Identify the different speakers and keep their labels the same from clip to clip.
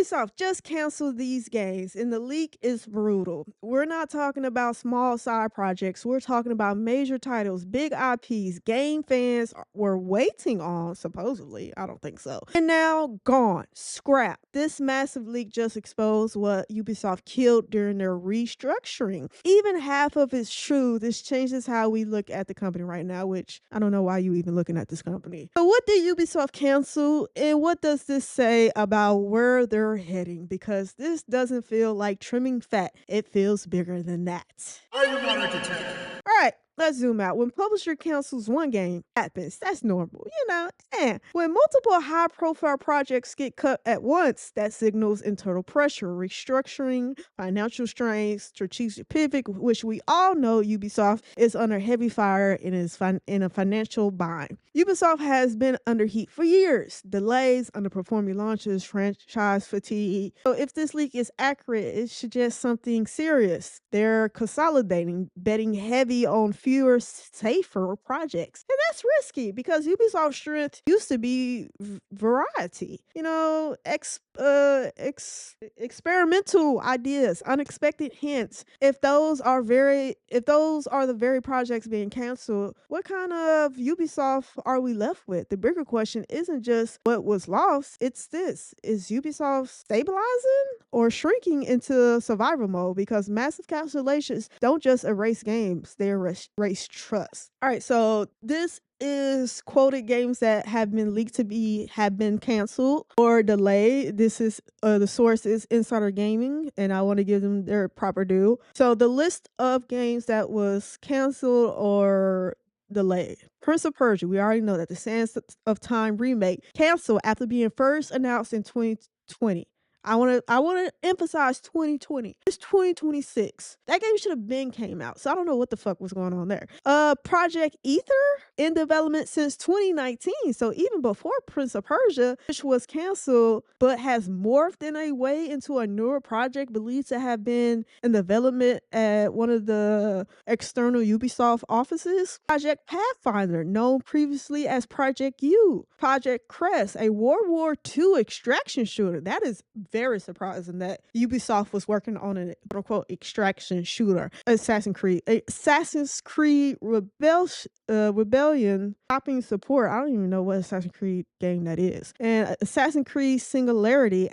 Speaker 1: Ubisoft just canceled these games, and the leak is brutal. We're not talking about small side projects. We're talking about major titles, big IPs, game fans were waiting on, supposedly. I don't think so. And now gone, scrap. This massive leak just exposed what Ubisoft killed during their restructuring. Even half of it's true. This changes how we look at the company right now, which I don't know why you even looking at this company. So what did Ubisoft cancel, and what does this say about where they're heading? Because this doesn't feel like trimming fat. It feels bigger than that.
Speaker 2: I'm not entertained.
Speaker 1: All right, let's zoom out. When publisher cancels one game, happens. That's normal, you know. And when multiple high-profile projects get cut at once, that signals internal pressure, restructuring, financial strains, strategic pivot, which we all know Ubisoft is under heavy fire and is in a financial bind. Ubisoft has been under heat for years. Delays, underperforming launches, franchise fatigue. So if this leak is accurate, it suggests something serious. They're consolidating, betting heavy on fewer, safer projects. And that's risky because Ubisoft's strength used to be variety. You know, experimental ideas, unexpected hints. If those are the very projects being canceled, what kind of Ubisoft are we left with? The bigger question isn't just what was lost, it's this. Is Ubisoft stabilizing or shrinking into survival mode? Because massive cancellations don't just erase games, they erase trust. All right, so this is quoted games that have been leaked to have been canceled or delayed. This is the source is Insider Gaming, and I want to give them their proper due. So the list of games that was canceled or delayed. Prince of Persia, we already know that the Sands of Time remake canceled after being first announced in 2020. I want to emphasize 2020. It's 2026. That game should have been came out. So I don't know what the fuck was going on there. Project Ether in development since 2019. So even before Prince of Persia, which was canceled but has morphed in a way into a newer project believed to have been in development at one of the external Ubisoft offices. Project Pathfinder, known previously as Project U. Project Crest, a World War II extraction shooter. That is very surprising that Ubisoft was working on an quote-unquote extraction shooter. Assassin's Creed Rebellion stopping support. I don't even know what Assassin's Creed game that is. And Assassin's Creed Singularity,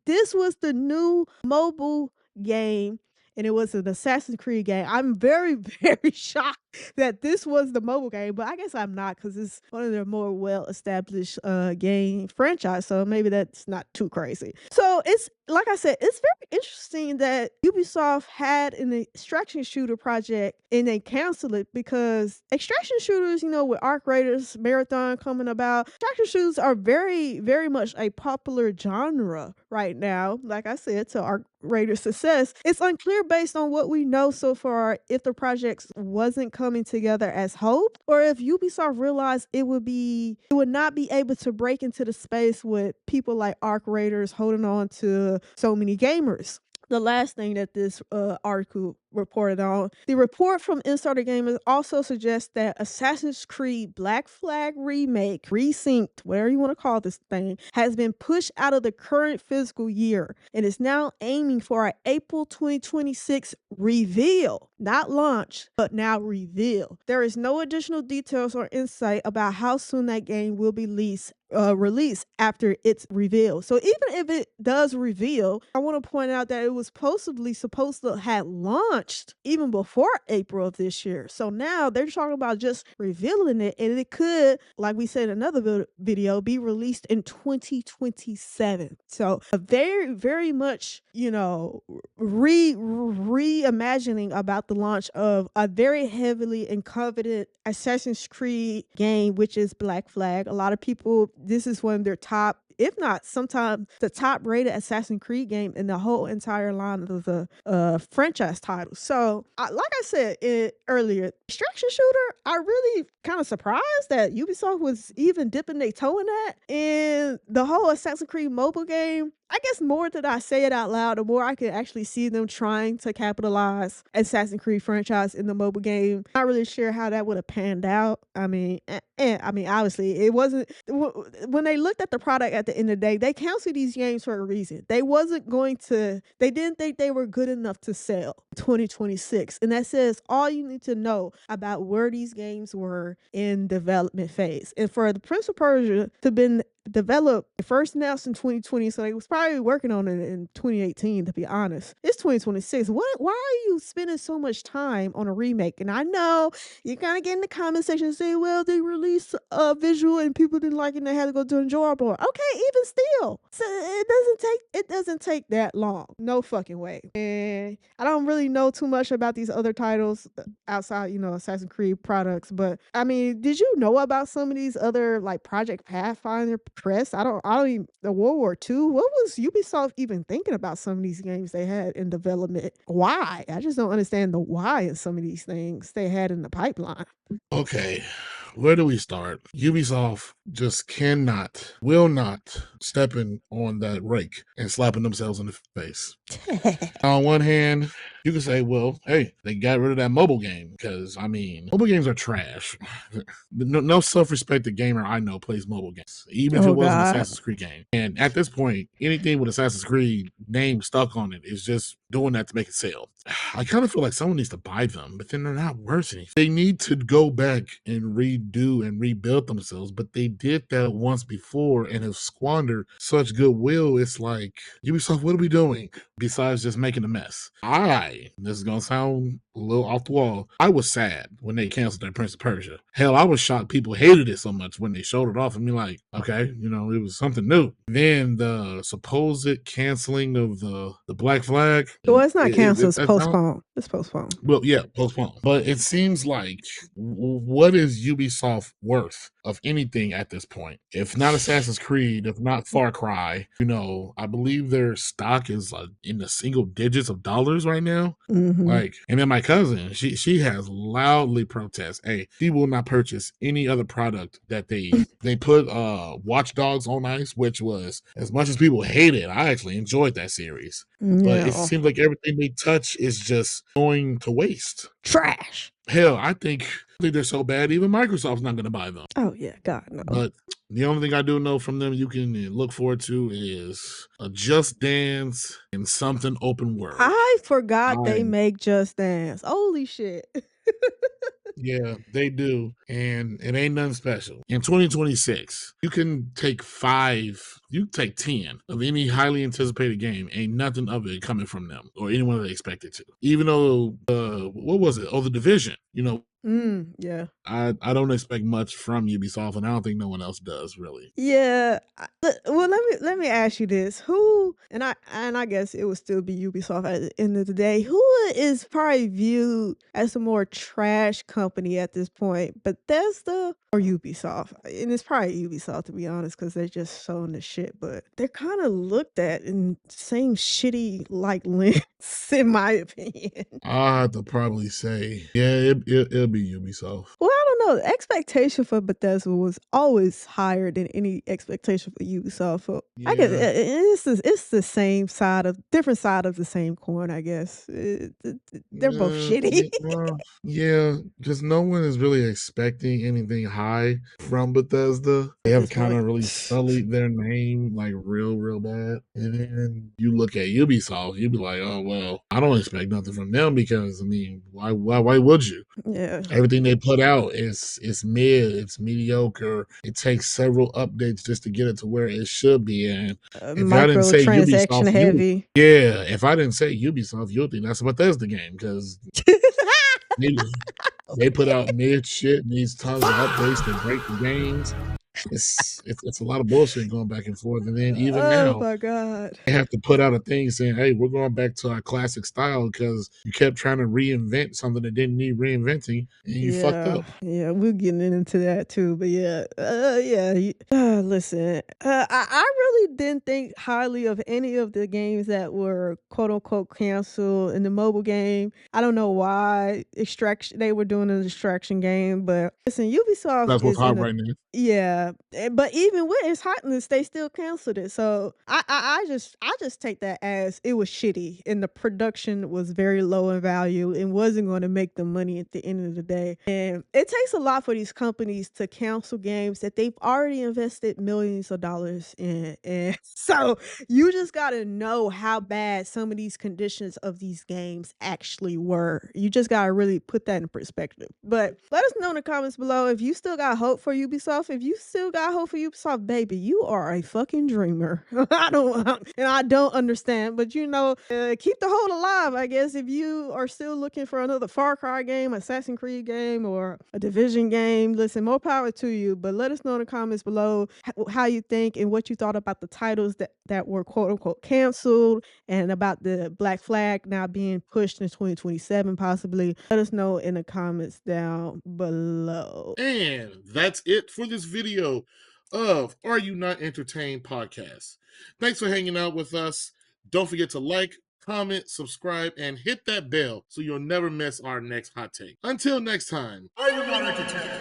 Speaker 1: this was the new mobile game, and it was an Assassin's Creed game. I'm very, very shocked that this was the mobile game, but I guess I'm not because it's one of their more well-established game franchise, so maybe that's not too crazy. So it's, like I said, it's very interesting that Ubisoft had an extraction shooter project and they canceled it because extraction shooters, you know, with Arc Raiders Marathon coming about, extraction shooters are very, very much a popular genre right now. Like I said, to Arc Raiders' success, it's unclear based on what we know so far if the project wasn't coming together as hoped, or if Ubisoft realized it would not be able to break into the space with people like Arc Raiders holding on to so many gamers. The last thing that this article reported on, the report from Insider Gaming also suggests that Assassin's Creed Black Flag Remake, resynced, whatever you want to call this thing, has been pushed out of the current fiscal year and is now aiming for an April 2026 reveal. Not launch, but now reveal. There is no additional details or insight about how soon that game will be released after its reveal. So even if it does reveal, I want to point out that it was supposed to have launched even before April of this year. So now they're talking about just revealing it, and it could, like we said in another video, be released in 2027. So a very, very much, you know, reimagining about the launch of a very heavily and coveted Assassin's Creed game, which is Black Flag. A lot of people, this is one of their top, if not sometimes the top rated Assassin's Creed game in the whole entire line of the franchise titles. So like I said earlier, extraction shooter, I really kind of surprised that Ubisoft was even dipping their toe in that. And the whole Assassin's Creed mobile game, I guess more that I say it out loud, the more I can actually see them trying to capitalize Assassin's Creed franchise in the mobile game. Not really sure how that would have panned out. I mean, I mean, obviously, it wasn't when they looked at the product at the end of the day. They canceled these games for a reason. They wasn't going to. They didn't think they were good enough to sell 2026, and that says all you need to know about where these games were in development phase. And for the Prince of Persia to been developed first announced in 2020, so they was probably working on it in 2018, to be honest. It's 2026. Why are you spending so much time on a remake? And I know you kind of get in the comment section and say, well, they released a visual and people didn't like it and they had to go to the drawing board. Okay, even still. So it doesn't take that long. No fucking way. And I don't really know too much about these other titles outside, Assassin's Creed products, but I mean, did you know about some of these other like Project Pathfinder press? I don't even the World War II. What was Ubisoft even thinking about some of these games they had in development? Why? I just don't understand the why of some of these things they had in the pipeline.
Speaker 2: Okay, where do we start? Ubisoft just cannot, will not step in on that rake and slapping themselves in the face. On one hand, you can say, well, hey, they got rid of that mobile game because, I mean, mobile games are trash. No self-respected gamer I know plays mobile games, even if it
Speaker 1: Oh
Speaker 2: was an
Speaker 1: God.
Speaker 2: Assassin's Creed game. And at this point, anything with Assassin's Creed name stuck on it is just doing that to make it sell. I kind of feel like someone needs to buy them, but then they're not worth anything. They need to go back and redo and rebuild themselves, but they did that once before and have squandered such goodwill. It's like, Ubisoft, what are we doing besides just making a mess? This is going to sound a little off the wall, I was sad when they canceled their Prince of Persia. Hell, I was shocked people hated it so much when they showed it off and be like, okay, it was something new. Then the supposed canceling of the Black Flag.
Speaker 1: Well, it's not canceled, it's postponed. It's postponed.
Speaker 2: Well, yeah, postponed. But it seems like what is Ubisoft worth of anything at this point? If not Assassin's Creed, if not Far Cry, I believe their stock is in the single digits of dollars right now.
Speaker 1: Mhm.
Speaker 2: And then my cousin, she has loudly protest. Hey, she will not purchase any other product that they put Watch Dogs on ice, which was, as much as people hate it, I actually enjoyed that series. But it
Speaker 1: Yeah.
Speaker 2: seems like everything they touch is just going to waste.
Speaker 1: Trash.
Speaker 2: Hell, I think they're so bad, even Microsoft's not going to buy them.
Speaker 1: Oh yeah, God no.
Speaker 2: But the only thing I do know from them you can look forward to is a Just Dance and something open world.
Speaker 1: I forgot they make Just Dance. Holy shit.
Speaker 2: Yeah, they do. And it ain't nothing special. In 2026, you can take 10 of any highly anticipated game. Ain't nothing of it coming from them or anyone that expected to. Even though, what was it? Oh, The Division.
Speaker 1: Yeah.
Speaker 2: I don't expect much from Ubisoft, and I don't think no one else does, really.
Speaker 1: Yeah. Well, let me ask you this: Who and I guess it would still be Ubisoft at the end of the day. Who is probably viewed as a more trash company at this point, Bethesda or Ubisoft? And it's probably Ubisoft, to be honest, because they're just showing the shit. But they're kind of looked at in the same shitty like lens, in my opinion.
Speaker 2: I have to probably say, yeah, it'll be Ubisoft.
Speaker 1: Well, I don't know. The expectation for Bethesda was always higher than any expectation for Ubisoft. So I guess
Speaker 2: Yeah.
Speaker 1: it's the same different side of the same coin. I guess they're both shitty.
Speaker 2: Yeah, because no one is really expecting anything high from Bethesda. They
Speaker 1: At
Speaker 2: have
Speaker 1: this
Speaker 2: kind
Speaker 1: point.
Speaker 2: of really sullied their name like real bad. And then you look at Ubisoft, you'd be like, oh well, I don't expect nothing from them because I mean, why would you?
Speaker 1: Yeah.
Speaker 2: Everything they put out is mid, it's mediocre. It takes several updates just to get it to where it should be. And if I didn't say
Speaker 1: Microtransaction
Speaker 2: Ubisoft,
Speaker 1: heavy.
Speaker 2: if I didn't say Ubisoft, you'll think that's a Bethesda game because they put out mid shit, needs tons of updates to break the games. It's a lot of bullshit going back and forth. And then even
Speaker 1: Oh
Speaker 2: now,
Speaker 1: my God.
Speaker 2: they have to put out a thing saying, hey, we're going back to our classic style because you kept trying to reinvent something that didn't need reinventing and you fucked up.
Speaker 1: Yeah, we're getting into that too. But yeah, listen, I really didn't think highly of any of the games that were quote unquote canceled in the mobile game. I don't know why they were doing an extraction game, but listen, Ubisoft
Speaker 2: That's what's
Speaker 1: is in
Speaker 2: hot
Speaker 1: a
Speaker 2: right now.
Speaker 1: yeah, Yeah, but even with its hotness, they still canceled it. So I just take that as it was shitty, and the production was very low in value and wasn't going to make the money at the end of the day. And it takes a lot for these companies to cancel games that they've already invested millions of dollars in, and so you just got to know how bad some of these conditions of these games actually were. You just got to really put that in perspective. But let us know in the comments below if you still got hope for Ubisoft. If you still got hope for Ubisoft, baby, you are a fucking dreamer. I don't understand, but keep the hope alive, I guess, if you are still looking for another Far Cry game, Assassin's Creed game, or a Division game. Listen, more power to you, but let us know in the comments below how you think and what you thought about the titles that were quote unquote canceled, and about the Black Flag now being pushed in 2027 possibly. Let us know in the comments down below.
Speaker 2: And that's it for this video of Are You Not Entertained podcast. Thanks for hanging out with us. Don't forget to like, comment, subscribe, and hit that bell so you'll never miss our next hot take. Until next time, Are You Not Entertained?